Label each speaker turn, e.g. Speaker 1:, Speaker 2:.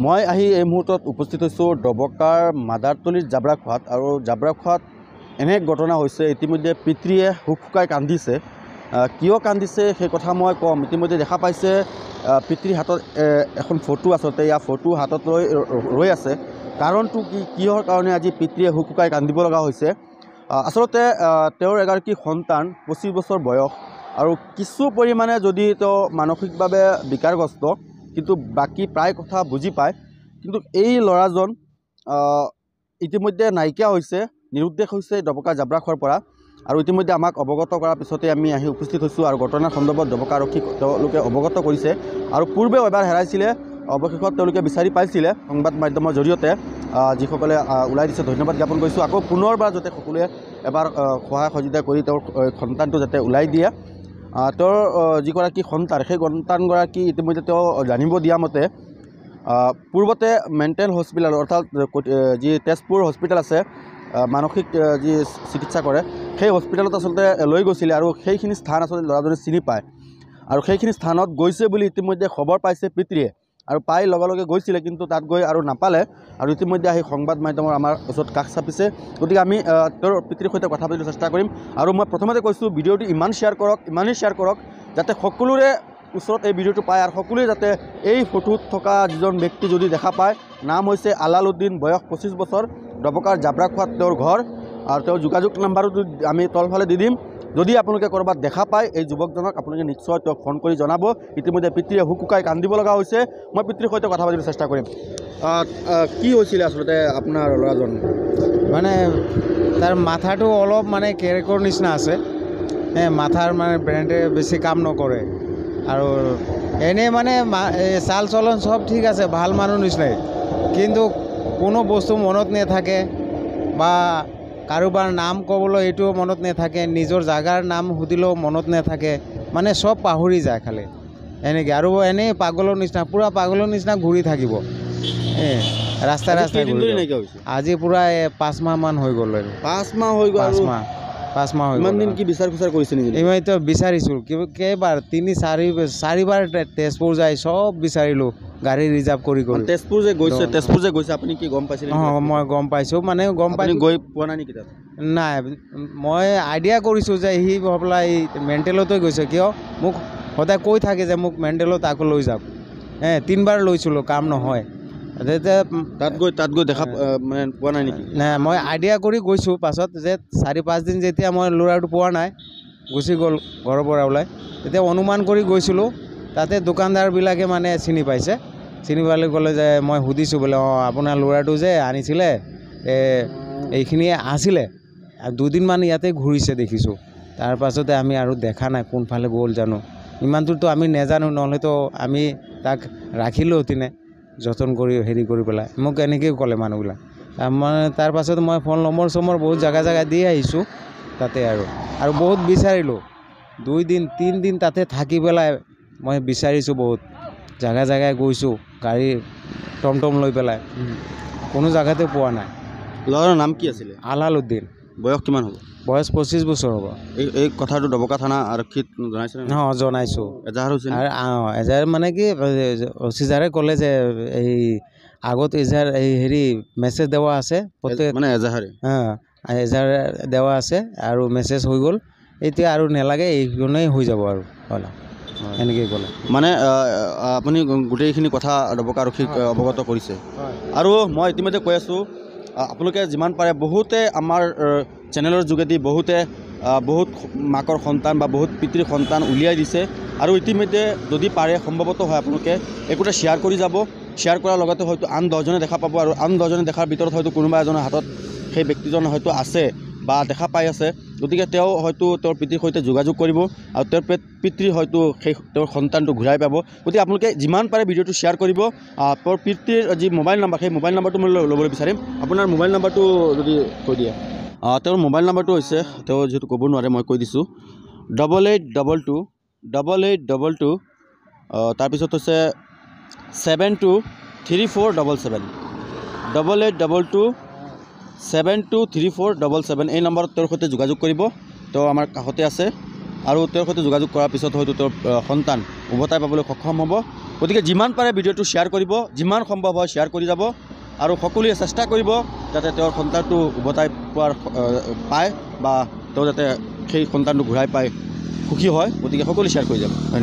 Speaker 1: মই আহি এই মুহূৰ্তত উপস্থিত হৈছোঁ ডবকাৰ মাদাৰতলীৰ জাবৰাখোৱাত আৰু জাবৰাখোৱাত এনে ঘটনা হৈছে ইতিমধ্যে পিতৃয়ে হুক হুকাই কান্দিছে কিয় কান্দিছে সেই কথা মই কম ইতিমধ্যে দেখা পাইছে পিতৃৰ হাতত এখন ফটো আচলতে ইয়াৰ ফটো হাতত লৈ ৰৈ আছে কাৰণটো কি কিহৰ কাৰণে আজি পিতৃয়ে হুক হুকাই কান্দিব লগা হৈছে আচলতে তেওঁৰ এগৰাকী সন্তান 25 বছৰ বয়স আৰু কিছু পৰিমাণে যদি তেওঁ মানসিকভাৱে বিকাৰগ্ৰস্ত কিন্তু বাকি প্ৰায় কথা বুজি পায় কিন্তু এই ল'ৰাজন ইতিমধ্যে নাইকিয়া হৈছে নিৰুদ্দেশ হৈছে ডবকা জাবৰাখোৱাৰ পৰা আৰু ইতিমধ্যে আমাক অৱগত কৰাৰ পিছতে আমি আহি উপস্থিত হৈছোঁ আৰু ঘটনাৰ সন্দৰ্ভত ডবকা আৰক্ষীক তেওঁলোকে অৱগত কৰিছে আৰু পূৰ্বেও এবাৰ হেৰাইছিলে অৱশেষত তেওঁলোকে বিচাৰি পাইছিলে সংবাদ মাধ্যমৰ জৰিয়তে যিসকলে ওলাই দিছে ধন্যবাদ জ্ঞাপন কৰিছোঁ আকৌ পুনৰবাৰ যাতে সকলোৱে এবাৰ সহায় সহযোগিতা কৰি তেওঁৰ সন্তানটো যাতে ওলাই দিয়ে তেওঁৰ যিগৰাকী সন্তান সেই সন্তানগৰাকী ইতিমধ্যে তেওঁ জানিব দিয়া মতে পূৰ্বতে মেণ্টেল হস্পিটেল অৰ্থাৎ যি তেজপুৰ হস্পিটেল আছে মানসিক যি চিকিৎসা কৰে সেই হস্পিটেলত আচলতে লৈ গৈছিলে আৰু সেইখিনি স্থান আচলতে ল'ৰাজনে চিনি পায় আৰু সেইখিনি স্থানত গৈছে বুলি ইতিমধ্যে খবৰ পাইছে পিতৃয়ে আৰু পাই লগে লগে গৈছিলে কিন্তু তাত গৈ আৰু নাপালে আৰু ইতিমধ্যে আহি সংবাদ মাধ্যমৰ আমাৰ ওচৰত কাষ চাপিছে গতিকে আমি তেওঁৰ পিতৃৰ সৈতে কথা পাতিবলৈ চেষ্টা কৰিম আৰু মই প্ৰথমতে কৈছোঁ ভিডিঅ'টো ইমানেই শ্বেয়াৰ কৰক যাতে সকলোৰে ওচৰত এই ভিডিঅ'টো পায় আৰু সকলোৱে যাতে এই ফটোত থকা যিজন ব্যক্তি যদি দেখা পায় নাম হৈছে আলালুদ্দিন বয়স 25 বছৰ ডবকাৰ জাবৰাখোৱাত তেওঁৰ ঘৰ আৰু তেওঁৰ যোগাযোগ নাম্বাৰটো আমি তলফালে দি দিম যদি আপোনালোকে ক'ৰবাত দেখা পায় এই যুৱকজনক আপোনালোকে নিশ্চয় তেওঁক ফোন কৰি জনাব ইতিমধ্যে পিতৃয়ে হুক হুকাই কান্দিব লগা হৈছে মই পিতৃৰ সৈতে কথা পাতিবলৈ চেষ্টা কৰিম কি হৈছিলে আচলতে আপোনাৰ ল'ৰাজন
Speaker 2: মানে তাৰ মাথাটো অলপ মানে কেৰেকৰ নিচিনা আছে মাথাৰ মানে ব্ৰেইনটো বেছি কাম নকৰে আৰু এনেই মানে চাল চলন সব ঠিক আছে ভাল মানুহ নিচিনাই কিন্তু কোনো বস্তু মনত নাথাকে বা কাৰোবাৰ নাম ক'বলৈ এইটো মনত নাথাকে নিজৰ জাগাৰ নাম সুধিলেও মনত নাথাকে মানে সব পাহৰি যায় খালি এনেকৈ আৰু এনেই পাগলৰ নিচিনা পূৰা পাগলৰ নিচিনা ঘূৰি থাকিব ৰাস্তা আজি পূৰা 5 মাহমান হৈ গ'ল আৰু 5 মাহ হৈ গ'ল 5 মাহ ইমান দিন কি বিচাৰ খুচাৰ কৰিছে নেকি এইটো বিচাৰিছোঁ কেইবাৰ 3-4বাৰ তেজপুৰ যায় সব বিচাৰিলোঁ গাড়ী ৰিজাৰ্ভ কৰি তেজপুৰ যে গৈছে আপুনি কি গম পাইছিলে মই গম পাইছোঁ মানে গম পাই গৈ পোৱা নাই নেকি তাত নাই মই আইডিয়া কৰিছোঁ যে সি হ'বলা এই মেণ্টেলতে গৈছে কিয় মোক সদায় কৈ থাকে যে মোক মেণ্টেলত আকৌ লৈ যাওক 3বাৰ লৈছিলোঁ কাম নহয় তাত গৈ দেখা মানে পোৱা নাই নেকি নাই মই আইডিয়া কৰি গৈছোঁ পাছত যে 4-5 দিন যেতিয়া মই ল'ৰাটো পোৱা নাই গুচি গ'ল ঘৰৰ পৰা ওলাই তেতিয়া অনুমান কৰি গৈছিলোঁ তাতে দোকানদাৰবিলাকে মানে চিনি পাইছে চিনি পালে ক'লে যে মই সুধিছোঁ বোলে আপোনাৰ ল'ৰাটো যে আনিছিলে এইখিনিয়ে আছিলে আৰু 2 দিনমান ইয়াতে ঘূৰিছে দেখিছোঁ তাৰপাছতে আমি আৰু দেখা নাই কোনফালে গ'ল জানো ইমান দূৰতো আমি নাজানো নহ'লেতো আমি তাক ৰাখিলোঁ হেঁতেনে যতন কৰি হেৰি কৰি পেলাই মোক এনেকৈয়ে ক'লে মানুহবিলাক তাৰপাছত মই ফোন নম্বৰ বহুত জেগা দি আহিছোঁ তাতে আৰু বহুত বিচাৰিলোঁ 2 দিন 3 দিন তাতে থাকি পেলাই মই বিচাৰিছোঁ বহুত জেগাই গৈছোঁ গাড়ী টমটম লৈ পেলাই কোনো জেগাতে পোৱা নাই ল'ৰাৰ নাম কি আছিলে আলালুদ্দিন বয়স কিমান হ'ব বয়স 25 বছৰ হ'ব এই কথাটো ডবকা থানা আৰক্ষীত জনাইছে জনাইছোঁ এজাহাৰ হৈছে এজাহাৰ মানে কি অচিজাৰে ক'লে যে এই আগত এজাহাৰ এই হেৰি মেছেজ দেৱা আছে মানে এজাহাৰে এজাহাৰ দেৱা আছে আৰু মেছেজ হৈ গ'ল এতিয়া আৰু নালাগে এইখনেই হৈ যাব আৰু হ'ল এনেকৈ ক'লে মানে আপুনি গোটেইখিনি কথা ডবকা আৰক্ষীক অৱগত কৰিছে আৰু মই ইতিমধ্যে কৈ আছোঁ আপোনালোকে যিমান পাৰে বহুতে আমাৰ চেনেলৰ যোগেদি বহুতে বহুত মাকৰ সন্তান বা বহুত পিতৃৰ সন্তান উলিয়াই দিছে আৰু ইতিমধ্যে যদি পাৰে সম্ভৱতঃ হয় আপোনালোকে একোটা শ্বেয়াৰ কৰি যাব শ্বেয়াৰ কৰাৰ লগতে হয়তো আন 10জনে দেখা পাব আৰু আন 10জনে দেখাৰ ভিতৰত হয়তো কোনোবা এজনৰ হাতত সেই ব্যক্তিজন হয়তো আছে বা দেখা পাই আছে গতিকে তেওঁ হয়তো তেওঁৰ পিতৃৰ সৈতে যোগাযোগ কৰিব আৰু তেওঁৰ পিতৃ হয়তো সেই তেওঁৰ সন্তানটো ঘূৰাই পাব গতিকে আপোনালোকে যিমান পাৰে ভিডিঅ'টো শ্বেয়াৰ কৰিব তেওঁৰ পিতৃৰ যি মোবাইল নাম্বাৰ সেই মোবাইল নাম্বাৰটো মই ল'বলৈ বিচাৰিম আপোনাৰ মোবাইল নাম্বাৰটো যদি কৈ দিয়ে তেওঁৰ মোবাইল নাম্বাৰটো হৈছে তেওঁ যিহেতু ক'ব নোৱাৰে মই কৈ দিছোঁ 8822 তাৰপিছত হৈছে 723477 8822 723477 এই নম্বৰত তেওঁৰ সৈতে যোগাযোগ কৰিব তেওঁ আমাৰ কাষতে আছে
Speaker 1: আৰু তেওঁৰ সৈতে যোগাযোগ কৰাৰ পিছত হয়তো তেওঁৰ সন্তান উভতাই পাবলৈ সক্ষম হ'ব। গতিকে যিমান পাৰে ভিডিঅ'টো শ্বেয়াৰ কৰিব, যিমান সম্ভৱ হয় শ্বেয়াৰ কৰি যাব আৰু সকলোৱে চেষ্টা কৰিব যাতে তেওঁৰ সন্তানটো উভতাই পোৱাৰ পায় বা তেওঁ যাতে সেই সন্তানটো ঘূৰাই পায় সুখী হয়। গতিকে সকলোৱে শ্বেয়াৰ কৰি যাব। ধন্যবাদ।